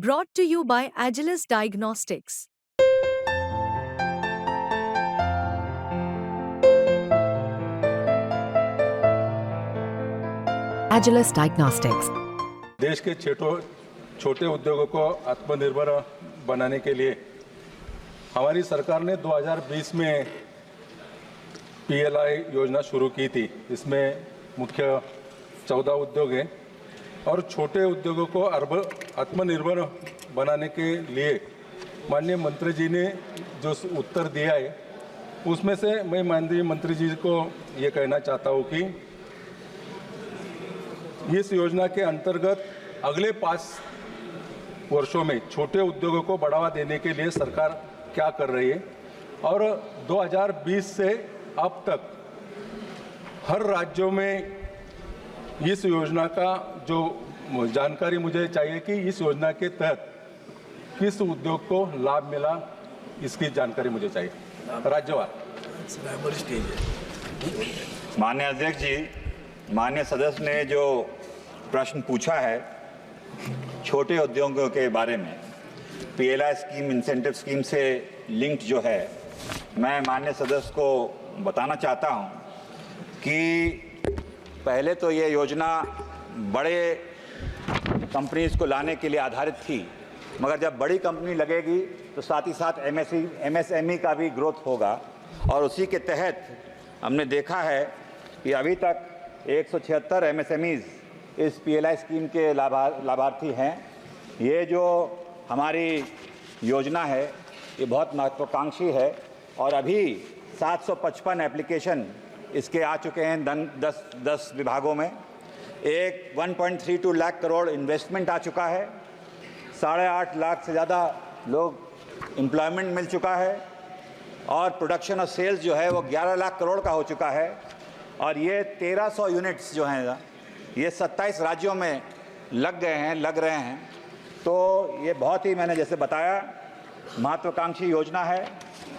Brought to you by Agilus Diagnostics. Agilus Diagnostics. देश के छोटे उद्योगों को आत्मनिर्भर बनाने के लिए हमारी सरकार ने 2020 में पीएलआई योजना शुरू की थी। इसमें मुख्य 14 उद्योग हैं और छोटे उद्योगों को आत्मनिर्भर बनाने के लिए माननीय मंत्री जी ने जो उत्तर दिया है उसमें से मैं माननीय मंत्री जी को ये कहना चाहता हूँ कि इस योजना के अंतर्गत अगले 5 वर्षों में छोटे उद्योगों को बढ़ावा देने के लिए सरकार क्या कर रही है और 2020 से अब तक हर राज्यों में इस योजना का जो जानकारी मुझे चाहिए कि इस योजना के तहत किस उद्योग को लाभ मिला, इसकी जानकारी मुझे चाहिए। राज्यवार। माननीय अध्यक्ष जी, माननीय सदस्य ने जो प्रश्न पूछा है छोटे उद्योगों के बारे में, पीएलआई स्कीम, इंसेंटिव स्कीम से लिंक्ड जो है, मैं माननीय सदस्य को बताना चाहता हूं कि पहले तो ये योजना बड़े कंपनीज को लाने के लिए आधारित थी, मगर जब बड़ी कंपनी लगेगी तो साथ ही साथ एमएसएमई का भी ग्रोथ होगा और उसी के तहत हमने देखा है कि अभी तक 176 एमएसएमईज इस पीएलआई स्कीम के लाभार्थी हैं। ये जो हमारी योजना है ये बहुत महत्वाकांक्षी है और अभी 755 एप्लीकेशन इसके आ चुके हैं 10 विभागों में। एक 1.32 लाख करोड़ इन्वेस्टमेंट आ चुका है, 8.5 लाख से ज़्यादा लोग एम्प्लॉयमेंट मिल चुका है और प्रोडक्शन और सेल्स जो है वो 11 लाख करोड़ का हो चुका है और ये 1300 यूनिट्स जो हैं ये 27 राज्यों में लग रहे हैं। तो ये बहुत ही, मैंने जैसे बताया, महत्वाकांक्षी योजना है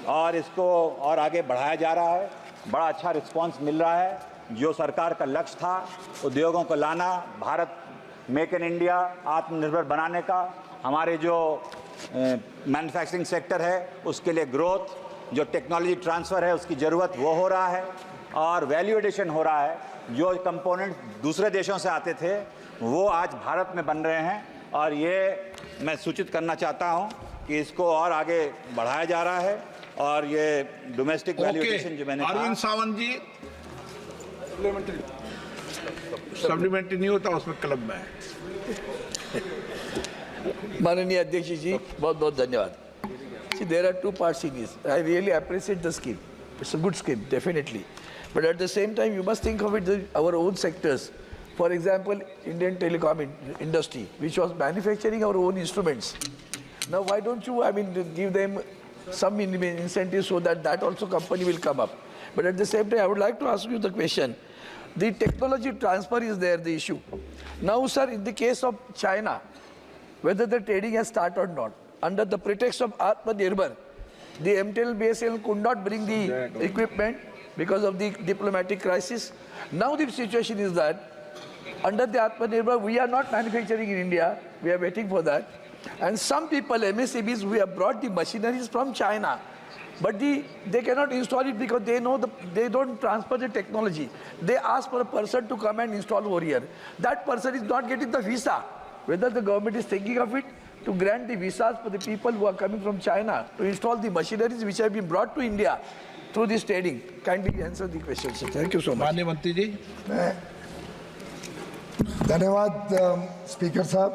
और इसको और आगे बढ़ाया जा रहा है। बड़ा अच्छा रिस्पांस मिल रहा है। जो सरकार का लक्ष्य था उद्योगों को लाना, भारत मेक इन इंडिया, आत्मनिर्भर बनाने का, हमारे जो मैन्युफैक्चरिंग सेक्टर है उसके लिए ग्रोथ, जो टेक्नोलॉजी ट्रांसफ़र है उसकी ज़रूरत वो हो रहा है और वैल्यू एडिशन हो रहा है। जो कंपोनेंट दूसरे देशों से आते थे वो आज भारत में बन रहे हैं और ये मैं सूचित करना चाहता हूं कि इसको और आगे बढ़ाया जा रहा है और ये डोमेस्टिक वैल्यू एडिशन जो मैंने अरविंद सावंत जी, सप्लीमेंट्री नहीं होता उसमें क्लब में है। माननीय अध्यक्ष जी, बहुत बहुत धन्यवाद। See, there are two parts in this. I really appreciate the scheme. It's a good scheme, definitely. But at the same time, you must think of it our own sectors. For example, Indian telecom industry, which was manufacturing our own instruments. Now, why don't you, give them some incentives so that also company will come up. But at the same time, I would like to ask you the question. The technology transfer is there, the issue. Now, sir, in the case of China, whether the trading has started or not, under the pretext of Atmanirbhar, the MTEL BSL could not bring the equipment because of the diplomatic crisis. Now the situation is that under the Atmanirbhar, we are not manufacturing in India. We are waiting for that. And some people, MSMEs, we have brought the machineries from China. But they cannot install it because they know they don't transfer the technology. They ask for a person to come and install over here. That person is not getting the visa. Whether the government is thinking of it to grant the visas for the people who are coming from China to install the machineries which have been brought to India through this trading. Kindly answer the question, sir. Thank you so much. माननीय मंत्री जी, धन्यवाद speaker साहब।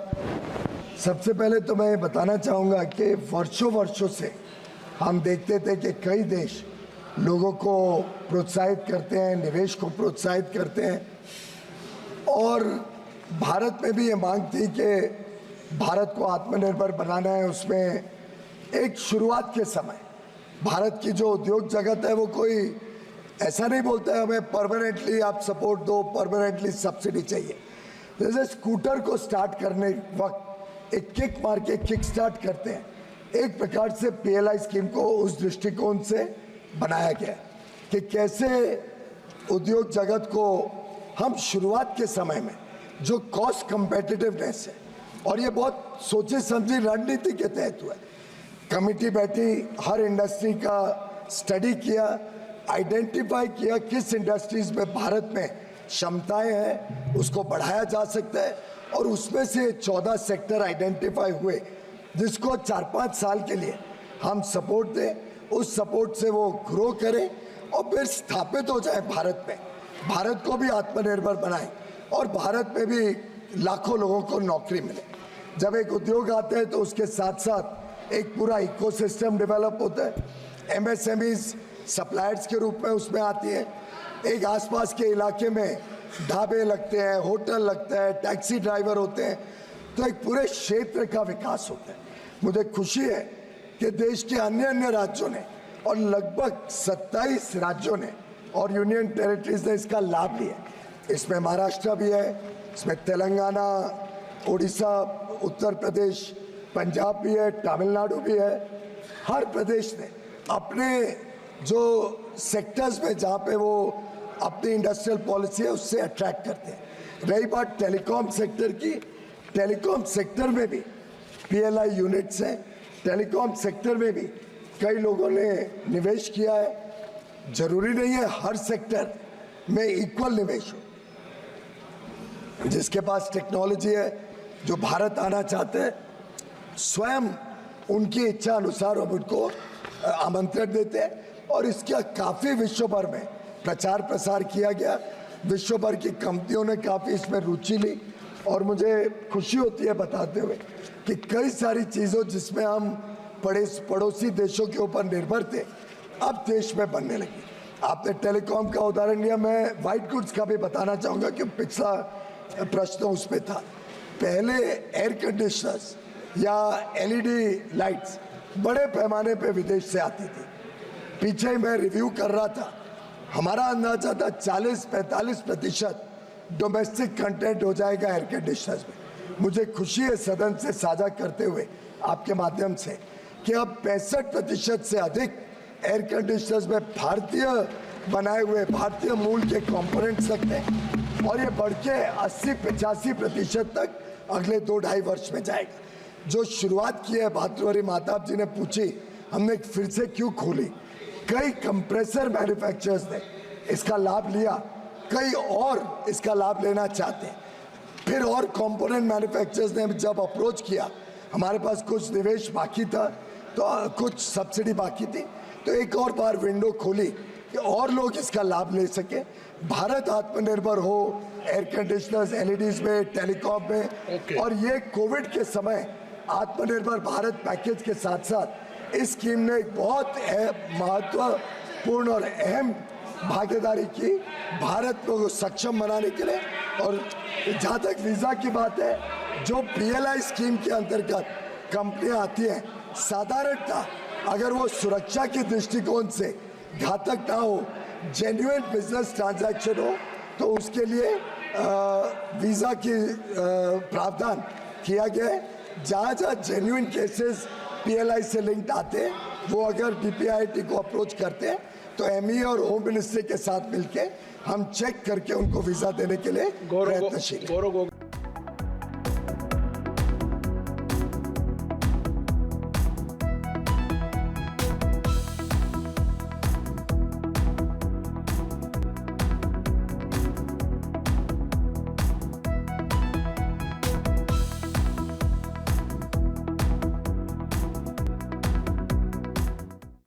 सबसे पहले तो मैं बताना चाहूँगा कि वर्षों से हम देखते थे कि कई देश लोगों को प्रोत्साहित करते हैं, निवेश को प्रोत्साहित करते हैं और भारत में भी ये मांग थी कि भारत को आत्मनिर्भर बनाना है। उसमें एक शुरुआत के समय भारत की जो उद्योग जगत है वो कोई ऐसा नहीं बोलता है हमें परमानेंटली आप सपोर्ट दो, परमानेंटली सब्सिडी चाहिए। जैसे स्कूटर को स्टार्ट करने वक्त एक किक मार के किक स्टार्ट करते हैं, एक प्रकार से पीएलआई स्कीम को उस दृष्टिकोण से बनाया गया कि कैसे उद्योग जगत को हम शुरुआत के समय में जो कॉस्ट कम्पेटिटिवनेस है और ये बहुत सोचे समझी रणनीति के तहत हुआ है। कमेटी बैठी, हर इंडस्ट्री का स्टडी किया, आइडेंटिफाई किया किस इंडस्ट्रीज में भारत में क्षमताएं हैं, उसको बढ़ाया जा सकता है, और उसमें से 14 सेक्टर आइडेंटिफाई हुए जिसको 4-5 साल के लिए हम सपोर्ट दें, उस सपोर्ट से वो ग्रो करें और फिर स्थापित हो जाए भारत में, भारत को भी आत्मनिर्भर बनाए और भारत में भी लाखों लोगों को नौकरी मिले। जब एक उद्योग आता है तो उसके साथ साथ एक पूरा इकोसिस्टम डेवलप होता है। एमएसएमईज सप्लायर्स के रूप में उसमें आती है। एक आसपास के इलाके में ढाबे लगते हैं, होटल लगता है, टैक्सी ड्राइवर होते हैं, तो एक पूरे क्षेत्र का विकास होता है। मुझे खुशी है कि देश के अन्य राज्यों ने और लगभग 27 राज्यों ने और यूनियन टेरिटरीज ने इसका लाभ लिया। इसमें महाराष्ट्र भी है, इसमें तेलंगाना, उड़ीसा, उत्तर प्रदेश, पंजाब भी है, तमिलनाडु भी है। हर प्रदेश ने अपने जो सेक्टर्स में जहाँ पे वो अपनी इंडस्ट्रियल पॉलिसी है उससे अट्रैक्ट करते हैं। रही बात टेलीकॉम सेक्टर की, टेलीकॉम सेक्टर में भी पीएलआई यूनिट्स हैं, टेलीकॉम सेक्टर में भी कई लोगों ने निवेश किया है। जरूरी नहीं है हर सेक्टर में इक्वल निवेश हो। जिसके पास टेक्नोलॉजी है, जो भारत आना चाहते हैं, स्वयं उनकी इच्छा अनुसार हम उनको आमंत्रण देते हैं और इसका काफ़ी विश्व भर में प्रचार प्रसार किया गया। विश्व भर की कंपनियों ने काफ़ी इसमें रुचि ली और मुझे खुशी होती है बताते हुए कि कई सारी चीज़ों जिसमें हम पड़ोसी देशों के ऊपर निर्भर थे, अब देश में बनने लगी। आपने टेलीकॉम का उदाहरण लिया, मैं वाइट गुड्स का भी बताना चाहूँगा कि पिछला प्रश्न उसमें था। पहले एयर कंडीशनर्स या एलईडी लाइट्स बड़े पैमाने पे विदेश से आती थी। पीछे ही मैं रिव्यू कर रहा था, हमारा अंदाजा था 40-45% डोमेस्टिक कंटेंट हो जाएगा एयर कंडीशनर्स में। मुझे खुशी है सदन से साझा करते हुए आपके माध्यम से कि अब 65% से अधिक एयर कंडीशनर्स में भारतीय बनाए हुए, भारतीय मूल के कंपोनेंट्स लगते हैं और ये बढ़ के 80-85% तक अगले 2-2.5 वर्ष में जाएगा। जो शुरुआत की है भातृहरि महताब जी ने पूछी, हमने फिर से क्यों खोली, कई कंप्रेसर मैन्युफैक्चरर्स ने इसका लाभ लिया, कई और इसका लाभ लेना चाहते हैं। फिर और कंपोनेंट मैन्युफैक्चरर्स ने जब अप्रोच किया, हमारे पास कुछ निवेश बाकी था तो कुछ सब्सिडी बाकी थी, तो एक और बार विंडो खोली कि और लोग इसका लाभ ले सके, भारत आत्मनिर्भर हो एयर कंडीशनर्स, एलईडीज में, टेलीकॉम में। और ये कोविड के समय आत्मनिर्भर भारत पैकेज के साथ साथ इस स्कीम ने एक बहुत महत्वपूर्ण और अहम भागीदारी की भारत को सक्षम बनाने के लिए। और जहाँ तक वीज़ा की बात है, जो पीएलआई स्कीम के अंतर्गत कंपनियाँ आती हैं, साधारणतः अगर वो सुरक्षा के दृष्टिकोण से घातक ना हो, जेन्युइन बिजनेस ट्रांजैक्शन हो, तो उसके लिए वीज़ा की प्रावधान किया गया है। जहाँ जहाँ जेन्युइन केसेस पीएलआई से लिंक्ड आते हैं, वो अगर डीपीआईटी को अप्रोच करते हैं तो एमई और होम मिनिस्ट्री के साथ मिलके हम चेक करके उनको वीज़ा देने के लिए प्रयत्नशील हैं।